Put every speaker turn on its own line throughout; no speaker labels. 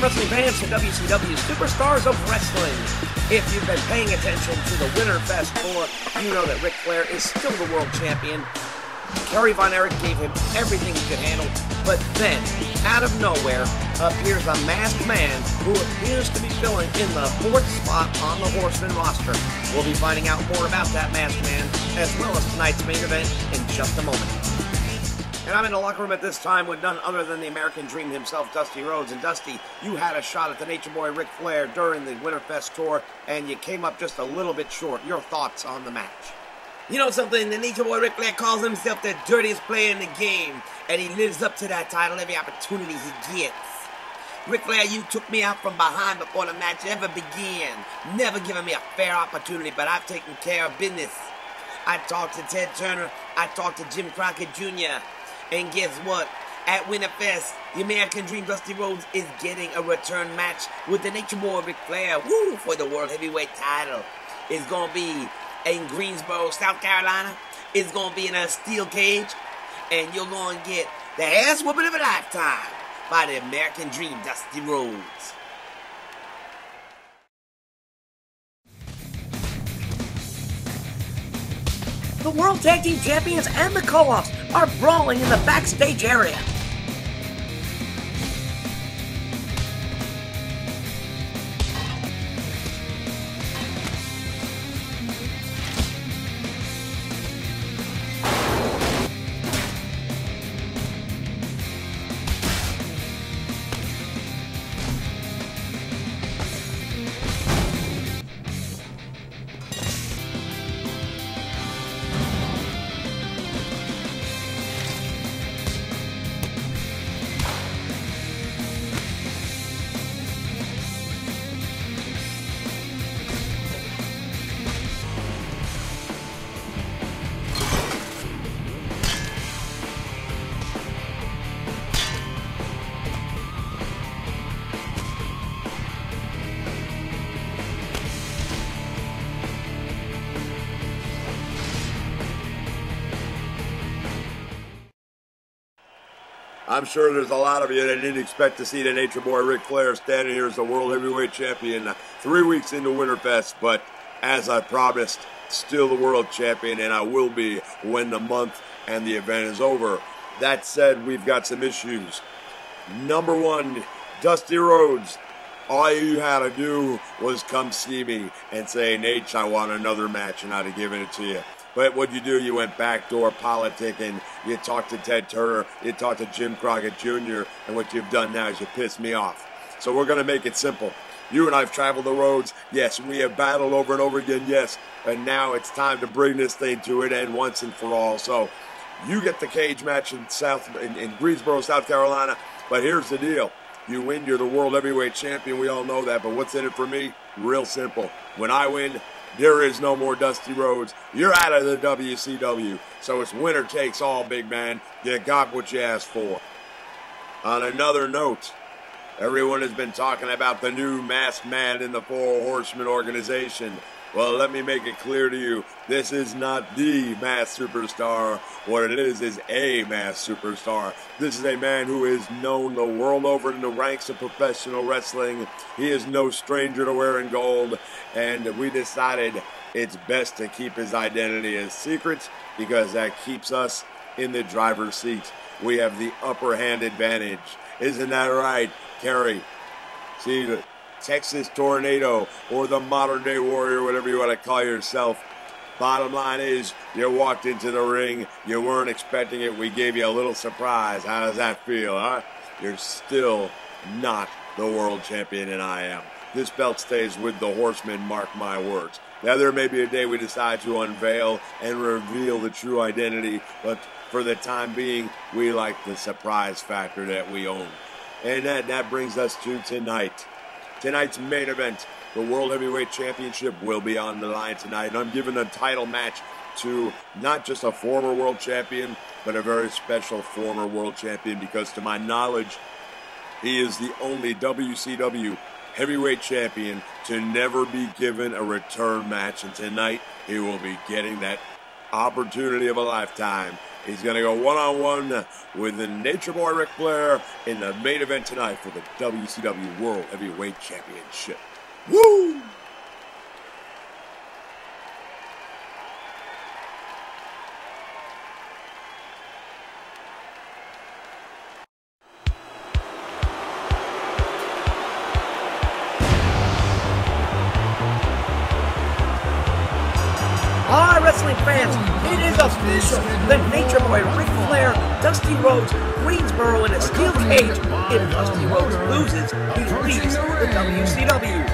wrestling fans to WCW Superstars of Wrestling. If you've been paying attention to the Winterfest Tour, you know that Ric Flair is still the world champion. Kerry Von Erich gave him everything he could handle, but then, out of nowhere, appears a masked man who appears to be filling in the fourth spot on the Horseman roster. We'll be finding out more about that masked man, as well as tonight's main event, in just a moment. And I'm in the locker room at this time with none other than the American Dream himself, Dusty Rhodes. And Dusty, you had a shot at the Nature Boy Ric Flair during the Winterfest Tour, and you came up just a little bit short. Your thoughts on the match?
You know something? The Nature Boy Ric Flair calls himself the dirtiest player in the game, and he lives up to that title every opportunity he gets. Ric Flair, you took me out from behind before the match ever began, never giving me a fair opportunity, but I've taken care of business. I talked to Ted Turner, I talked to Jim Crockett Jr., and guess what? At Winterfest, the American Dream Dusty Rhodes is getting a return match with the Nature Boy Ric Flair, woo, for the World Heavyweight title. It's going to be in Greensboro, South Carolina. It's going to be in a steel cage, and you're going to get the ass whooping of a lifetime by the American Dream Dusty Rhodes.
The World Tag Team Champions and the Call-Offs are brawling in the backstage area.
I'm sure there's a lot of you that didn't expect to see the Nature Boy Ric Flair standing here as the World Heavyweight Champion 3 weeks into Winterfest, but as I promised, still the World Champion, and I will be when the month and the event is over. That said, we've got some issues. Number one, Dusty Rhodes. All you had to do was come see me and say, Nate, I want another match, and I'd have given it to you. But what you do, you went backdoor politicking, you talked to Ted Turner, you talked to Jim Crockett Jr., and what you've done now is you pissed me off. So we're going to make it simple. You and I have traveled the roads, yes, we have battled over and over again, yes, and now it's time to bring this thing to an end once and for all. So you get the cage match in Greensboro, South Carolina, but here's the deal. You win, you're the World Heavyweight Champion, we all know that, but what's in it for me? Real simple. When I win, there is no more Dusty Rhodes. You're out of the WCW. So it's winner takes all, big man. You got what you asked for. On another note, everyone has been talking about the new masked man in the Four Horsemen organization. Well, let me make it clear to you, this is not the masked superstar. What it is a masked superstar. This is a man who is known the world over in the ranks of professional wrestling. He is no stranger to wearing gold, and we decided it's best to keep his identity a secret because that keeps us in the driver's seat. We have the upper hand advantage. Isn't that right, Kerry? See, the Texas Tornado or the Modern Day Warrior, whatever you want to call yourself. Bottom line is, you walked into the ring, you weren't expecting it, we gave you a little surprise. How does that feel, huh? You're still not the world champion, and I am. This belt stays with the Horsemen, mark my words. Now, there may be a day we decide to unveil and reveal the true identity, but for the time being, we like the surprise factor that we own. And that brings us to tonight. Tonight's main event, the World Heavyweight Championship, will be on the line tonight. And I'm giving a title match to not just a former world champion, but a very special former world champion, because to my knowledge, he is the only WCW heavyweight champion to never be given a return match. And tonight, he will be getting that opportunity of a lifetime He's going to go one-on-one with the Nature Boy Ric Flair in the main event tonight for the WCW World Heavyweight Championship. Woo!
Alright, wrestling fans, it is official. The Nature Boy Ric Flair, Dusty Rhodes, Greensboro in a steel cage. If Dusty Rhodes loses, he leaves the WCW.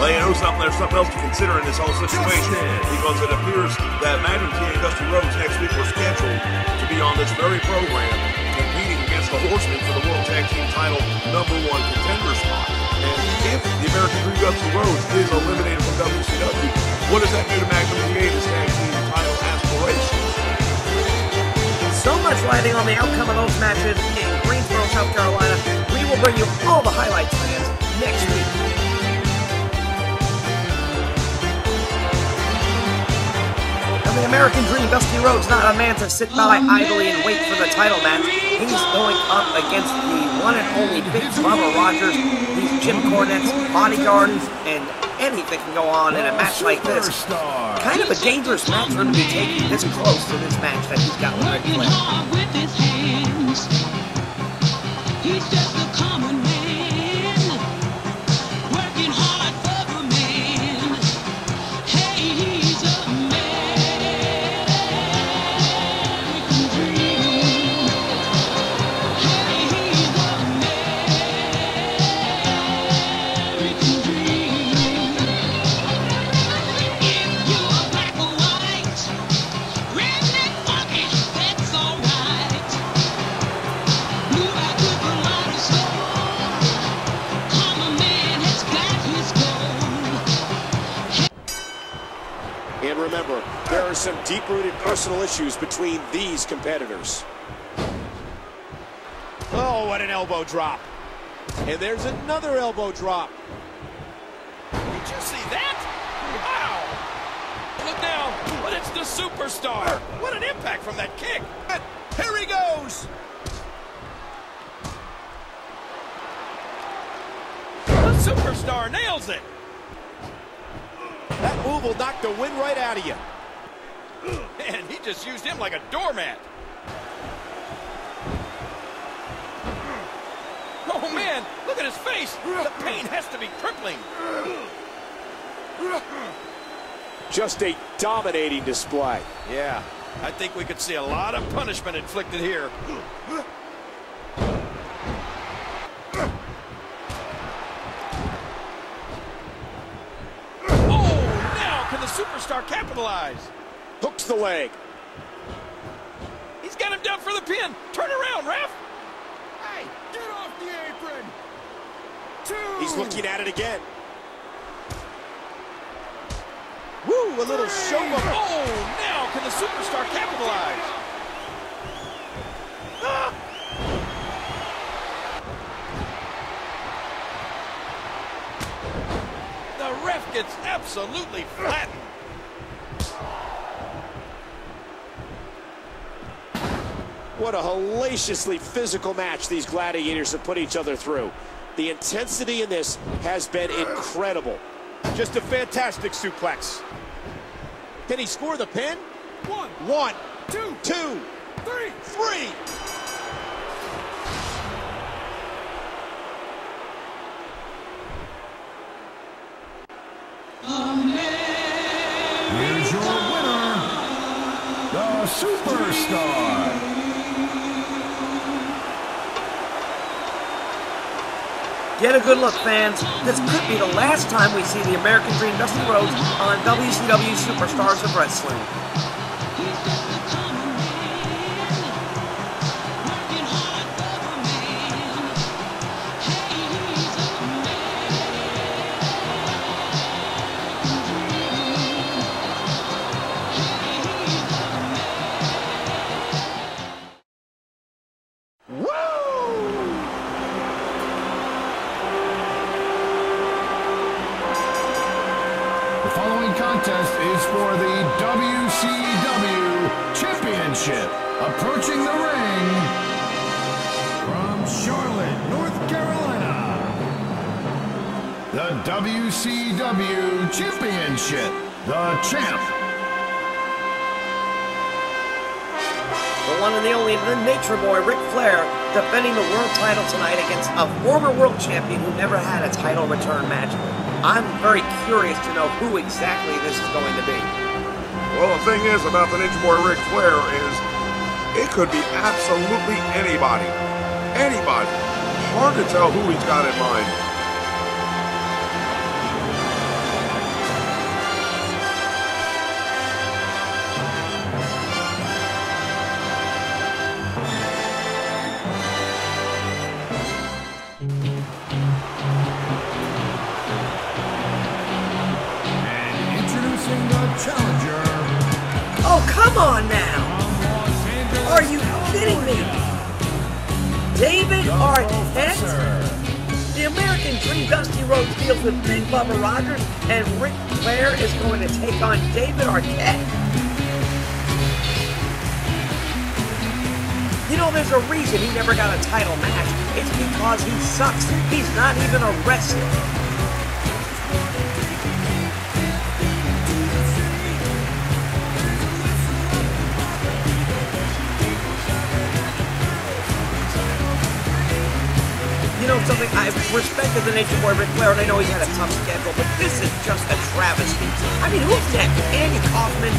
Well, you know something, there's something else to consider in this whole situation, because it appears that Magnum TA and Dusty Rhodes next week were scheduled to be on this very program, competing against the Horsemen for the World Tag Team title #1 contender spot. And if the American Dream Dusty Rhodes is eliminated from WCW, what does that do to Magnum TA tag team title aspirations?
So much riding on the outcome of those matches in Greensboro, South Carolina. We will bring you all the highlights, fans, next week. The American Dream, Dusty Rhodes, not a man to sit by idly and wait for the title match. He's going up against the one and only Big Bubba Rogers. He's Jim Cornette's bodyguard, and anything can go on in a match like this. Kind of a dangerous match for him to be taking this close to this match that he's got with Ric Flair.
He's just a common man, working hard for the man. Hey, he's a American dream. Hey, he's a American dream. If you're black or white, redneck, funky, that's alright. Blue eyed with a lot of soul, common man has got his gold.
And remember, there are some deep-rooted personal issues between these competitors. Oh, what an elbow drop. And there's another elbow drop.
Did you see that? Wow! Look now, but it's the Superstar. What an impact from that kick. Here he goes. The Superstar nails it.
That move will knock the wind right out of you.
And he just used him like a doormat. Oh man, look at his face. The pain has to be crippling.
Just a dominating display.
Yeah, I think we could see a lot of punishment inflicted here. Oh, now can the Superstar capitalize?
Hooks the leg.
He's got him down for the pin. Turn around, ref.
Hey, get off the apron.
He's looking at it again. Woo, a little show of...
Oh, now can the Superstar capitalize? Ah! The ref gets absolutely flattened.
What a hellaciously physical match these gladiators have put each other through. The intensity in this has been incredible. Just a fantastic suplex. Can he score the pin? One, two, three.
Here's your winner, the Superstar.
Get a good look, fans. This could be the last time we see the American Dream Dusty Rhodes on WCW Superstars of Wrestling.
The following contest is for the WCW Championship. Approaching the ring from Charlotte, North Carolina, the WCW Championship, the champ.
The one and the only, the Nature Boy, Ric Flair, defending the world title tonight against a former world champion who never had a title return match. I'm very curious to know who exactly this is going to be.
Well, the thing is about the Nature Boy Ric Flair is it could be absolutely anybody. Anybody. Hard to tell who he's got in mind.
Challenger.
Oh, come on now! Are you kidding me? David Arquette? The American Dream Dusty Rhodes deals with Big Bubba Rogers, and Ric Flair is going to take on David Arquette. You know, there's a reason he never got a title match. It's because he sucks. He's not even a wrestler. You know something, I've respected the Nature Boy Ric Flair, and I know he's had a tough schedule, but this is just a travesty. I mean, who's next? Andy Kaufman?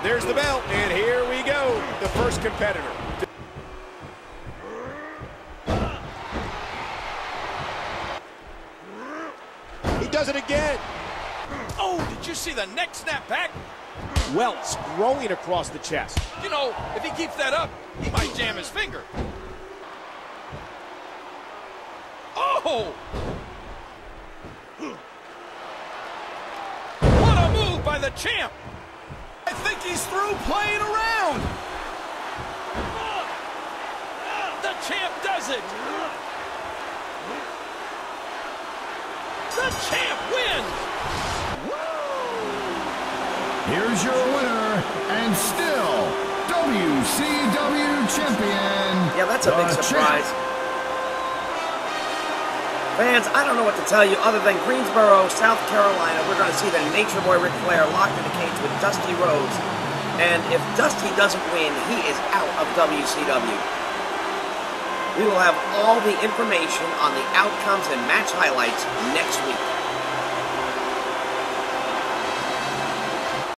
There's the belt, and here we go, the first competitor. He does it again.
Oh, did you see the neck snap back?
Welts growing across the chest.
You know, if he keeps that up, he might jam his finger. Oh! What a move by the champ! I think he's through playing around. The champ does it. The champ wins.
Here's your winner, and still WCW champion.
Yeah, that's a big surprise. Fans, I don't know what to tell you other than Greensboro, South Carolina. We're going to see the Nature Boy Ric Flair locked in a cage with Dusty Rhodes. And if Dusty doesn't win, he is out of WCW. We will have all the information on the outcomes and match highlights next week.